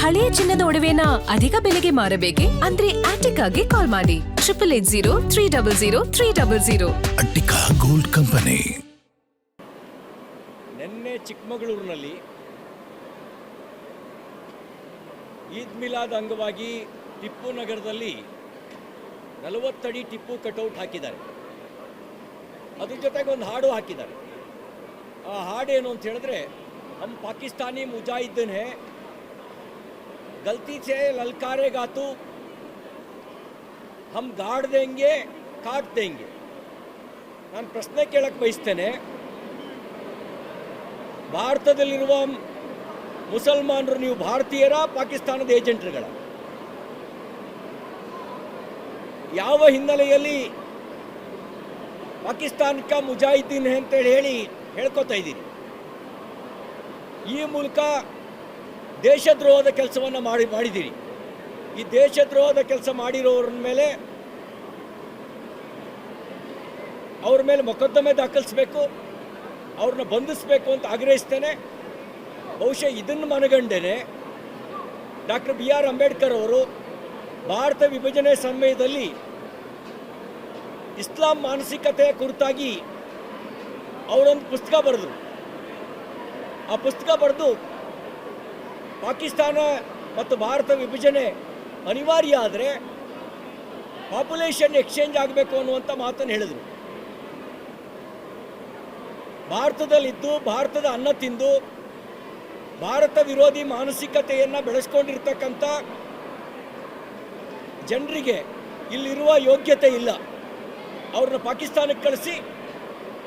ಹಳೆಯ ಚಿನ್ನದ ಒಡವೆನ ಅಧಿಕ ಬೆಲೆಗೆ ಮಾರಬೇಕೆ ಅಂದ್ರೆ ಆಟಿಕಾಗೆ ಕಾಲ್ ಮಾಡಿ 880300 ಅಟ್ಟಿಕಾ ಗೋಲ್ಡ್ ಕಂಪನಿ. ನಿನ್ನೆ ಚಿಕ್ಕಮಗಳೂರಿನಲ್ಲಿ ಈದ್ ಮಿಲಾದ್ ಅಂಗವಾಗಿ ಟಿಪ್ಪು ನಗರದಲ್ಲಿ 40 ಅಡಿ ಟಿಪ್ಪು ಕಟೌಟ್ ಹಾಕಿದ್ದಾರೆ. ಅದ್ರ ಜೊತೆಗೆ ಒಂದು ಹಾಡು ಹಾಕಿದ್ದಾರೆ. ಆ ಹಾಡೇನು ಅಂತ ಹೇಳಿದ್ರೆ, ಹಮ್ ಪಾಕಿಸ್ತಾನಿ ಮುಜಾಹಿದ್ದೀನ್ ಹೈ, ಗಲ್ತಿ ಸೆ ಲಲ್ಕಾರೇಗಾ ತು, ಹಮ್ ಗಾಡ್ ದೇಂಗೆ ಕಾಟ್ ದೇಂಗೆ. ನಾನು ಪ್ರಶ್ನೆ ಕೇಳಕ್ಕೆ ಬಯಸ್ತೇನೆ, ಭಾರತದಲ್ಲಿರುವ ಮುಸಲ್ಮಾನರು ನೀವು ಭಾರತೀಯರ, ಪಾಕಿಸ್ತಾನದ ಏಜೆಂಟ್ರುಗಳ? ಯಾವ ಹಿನ್ನೆಲೆಯಲ್ಲಿ ಪಾಕಿಸ್ತಾನಕ್ಕೆ ಮುಜಾಹಿದ್ದೀನ್ ಅಂತೇಳಿ ಹೇಳ್ಕೊತಾ ಇದ್ದೀರಿ? ಈ ಮೂಲಕ ದೇಶದ್ರೋಹದ ಕೆಲಸವನ್ನು ಮಾಡಿದ್ದೀರಿ. ಈ ದೇಶದ್ರೋಹದ ಕೆಲಸ ಮಾಡಿರೋರ ಮೇಲೆ ಅವ್ರ ಮೇಲೆ ಮೊಕದ್ದಮೆ ದಾಖಲಿಸಬೇಕು, ಅವ್ರನ್ನ ಬಂಧಿಸಬೇಕು ಅಂತ ಆಗ್ರಹಿಸ್ತೇನೆ. ಬಹುಶಃ ಇದನ್ನು ಮನಗಂಡೇನೆ ಡಾಕ್ಟರ್ BR ಅಂಬೇಡ್ಕರ್ ಅವರು ಭಾರತ ವಿಭಜನೆ ಸಮಯದಲ್ಲಿ ಇಸ್ಲಾಂ ಮಾನಸಿಕತೆ ಕುರಿತಾಗಿ ಅವರೊಂದು ಪುಸ್ತಕ ಬರೆದರು. ಆ ಪುಸ್ತಕ ಬರೆದು ಪಾಕಿಸ್ತಾನ ಮತ್ತು ಭಾರತ ವಿಭಜನೆ ಅನಿವಾರ್ಯ ಆದರೆ ಪಾಪ್ಯುಲೇಷನ್ ಎಕ್ಸ್ಚೇಂಜ್ ಆಗಬೇಕು ಅನ್ನುವಂಥ ಮಾತನ್ನು ಹೇಳಿದರು. ಭಾರತದಲ್ಲಿದ್ದು ಭಾರತದ ಅನ್ನ ತಿಂದು ಭಾರತ ವಿರೋಧಿ ಮಾನಸಿಕತೆಯನ್ನು ಬೆಳೆಸ್ಕೊಂಡಿರ್ತಕ್ಕಂಥ ಜನರಿಗೆ ಇಲ್ಲಿರುವ ಯೋಗ್ಯತೆ ಇಲ್ಲ. ಅವ್ರನ್ನ ಪಾಕಿಸ್ತಾನಕ್ಕೆ ಕಳಿಸಿ,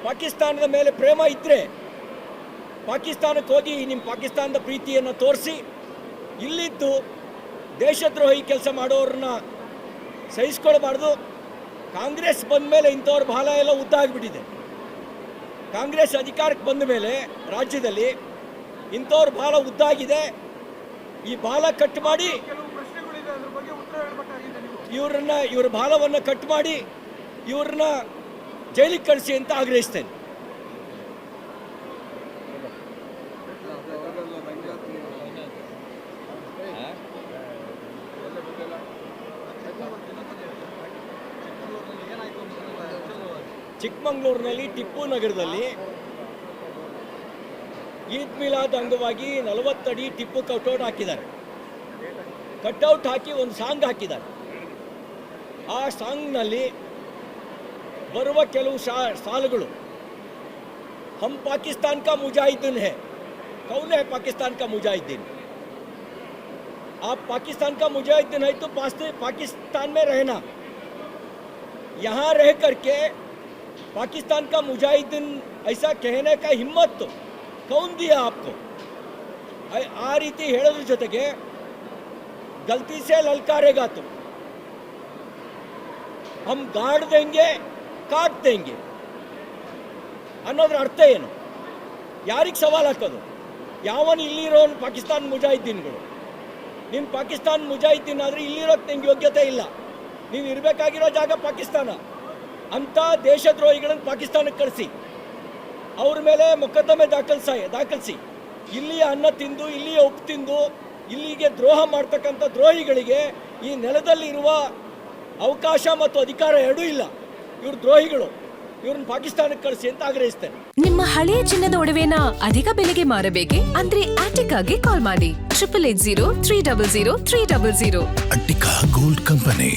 ಪಾಕಿಸ್ತಾನದ ಮೇಲೆ ಪ್ರೇಮ ಇದ್ದರೆ ಪಾಕಿಸ್ತಾನಕ್ಕೆ ಹೋಗಿ ನಿಮ್ಮ ಪಾಕಿಸ್ತಾನದ ಪ್ರೀತಿಯನ್ನು ತೋರಿಸಿ, ಇಲ್ಲಿದ್ದು ದೇಶದ್ರೋಹಿ ಕೆಲಸ ಮಾಡೋರನ್ನ ಸಹಿಸ್ಕೊಳ್ಬಾರ್ದು. ಕಾಂಗ್ರೆಸ್ ಬಂದ ಮೇಲೆ ಇಂಥವ್ರ ಬಾಲ ಎಲ್ಲ ಉದ್ದಾಗ್ಬಿಟ್ಟಿದೆ. ಕಾಂಗ್ರೆಸ್ ಅಧಿಕಾರಕ್ಕೆ ಬಂದ ಮೇಲೆ ರಾಜ್ಯದಲ್ಲಿ ಇಂಥವ್ರ ಬಾಲ ಉದ್ದಾಗಿದೆ. ಈ ಬಾಲ ಕಟ್ ಮಾಡಿ ಇವ್ರ ಬಾಲವನ್ನು ಕಟ್ ಮಾಡಿ ಇವ್ರನ್ನ ಜೈಲಿಗೆ ಕಳಿಸಿ ಅಂತ ಆಗ್ರಹಿಸ್ತೇನೆ. ಚಿಕ್ಕಮಗಳೂರಿನಲ್ಲಿ ಟಿಪ್ಪು ನಗರದಲ್ಲಿ ಈದ್ ಮಿಲಾದ್ ಅಂಗವಾಗಿ 40 ಅಡಿ ಟಿಪ್ಪು ಕಟೌಟ್ ಹಾಕಿದ್ದಾರೆ. ಕಟೌಟ್ ಹಾಕಿ ಒಂದು ಸಾಂಗ್ ಹಾಕಿದ್ದಾರೆ. ಆ ಸಾಂಗ್ನಲ್ಲಿ ಬರುವ ಕೆಲವು ಸಾಲುಗಳು, ಹಮ್ ಪಾಕಿಸ್ತಾನ್ ಕಾ ಮುಜಾಹಿದ್ದೀನ್ ಹೈ, ಕೌನ್ ಹೈ ಪಾಕಿಸ್ತಾನ್ ಕಾ ಮುಜಾಹಿದ್ದೀನ್? आप पाकिस्तान का मुजाहिदीन है तो पाकिस्तान में रहना, यहाँ रह करके पाकिस्तान का मुजाहिदीन ऐसा कहने का हिम्मत तो कौन दिया आपको? आ ರೀತಿ ಹೇಳೋದ್ರ ಜೊತೆಗೆ ಗಲ್ತಿ ಸೆ ಲಲ್ಕಾರೇಗಾ ತು, ಹಮ್ ಗಾಡ್ ದೇಂಗೆ ಕಾಟ್ ದೇಂಗೆ ಅನ್ನೋದ್ರ ಅರ್ಥ ಏನು? ಯಾರಿಗೆ ಸವಾಲು ಹಾಕೋದು? ಯಾವನು ಇಲ್ಲಿರೋನು ಪಾಕಿಸ್ತಾನ ಮುಜಾಹಿದ್ದೀನ್ಗಳು? ನಿಮ್ಮ ಪಾಕಿಸ್ತಾನ ಮುಜಾಹಿದ್ದೀನ್ ಆದರೆ ಇಲ್ಲಿರೋಕ್ಕೆ ನಿಮ್ಗೆ ಯೋಗ್ಯತೆ ಇಲ್ಲ. ನೀವು ಇರಬೇಕಾಗಿರೋ ಜಾಗ ಪಾಕಿಸ್ತಾನ. ಅಂಥ ದೇಶದ್ರೋಹಿಗಳನ್ನು ಪಾಕಿಸ್ತಾನಕ್ಕೆ ಕಳಿಸಿ, ಅವ್ರ ಮೇಲೆ ಮೊಕದ್ದಮೆ ದಾಖಲಿಸಿ, ಇಲ್ಲಿಯ ಅನ್ನ ತಿಂದು, ಇಲ್ಲಿಯ ಉಪ್ಪು ತಿಂದು, ಇಲ್ಲಿಗೆ ದ್ರೋಹ ಮಾಡ್ತಕ್ಕಂಥ ದ್ರೋಹಿಗಳಿಗೆ ಈ ನೆಲದಲ್ಲಿರುವ ಅವಕಾಶ ಮತ್ತು ಅಧಿಕಾರ ಎರಡೂ ಇಲ್ಲ. ಇವ್ರು ದ್ರೋಹಿಗಳು, ಇವ್ರನ್ನ ಪಾಕಿಸ್ತಾನಕ್ಕೆ ಕಳಿಸಿ ಅಂತ ಆಗ್ರಹಿಸ್ತೇನೆ. ನಿಮ್ಮ ಹಳೆಯ ಚಿನ್ನದ ಒಡವೆನ ಅಧಿಕ ಬೆಲೆಗೆ ಮಾರಬೇಕೆ ಅಂದ್ರೆ ಆಟಿಕಾಗೆ ಕಾಲ್ ಮಾಡಿ 880300 ಅಟ್ಟಿಕಾ ಗೋಲ್ಡ್ ಕಂಪನಿ.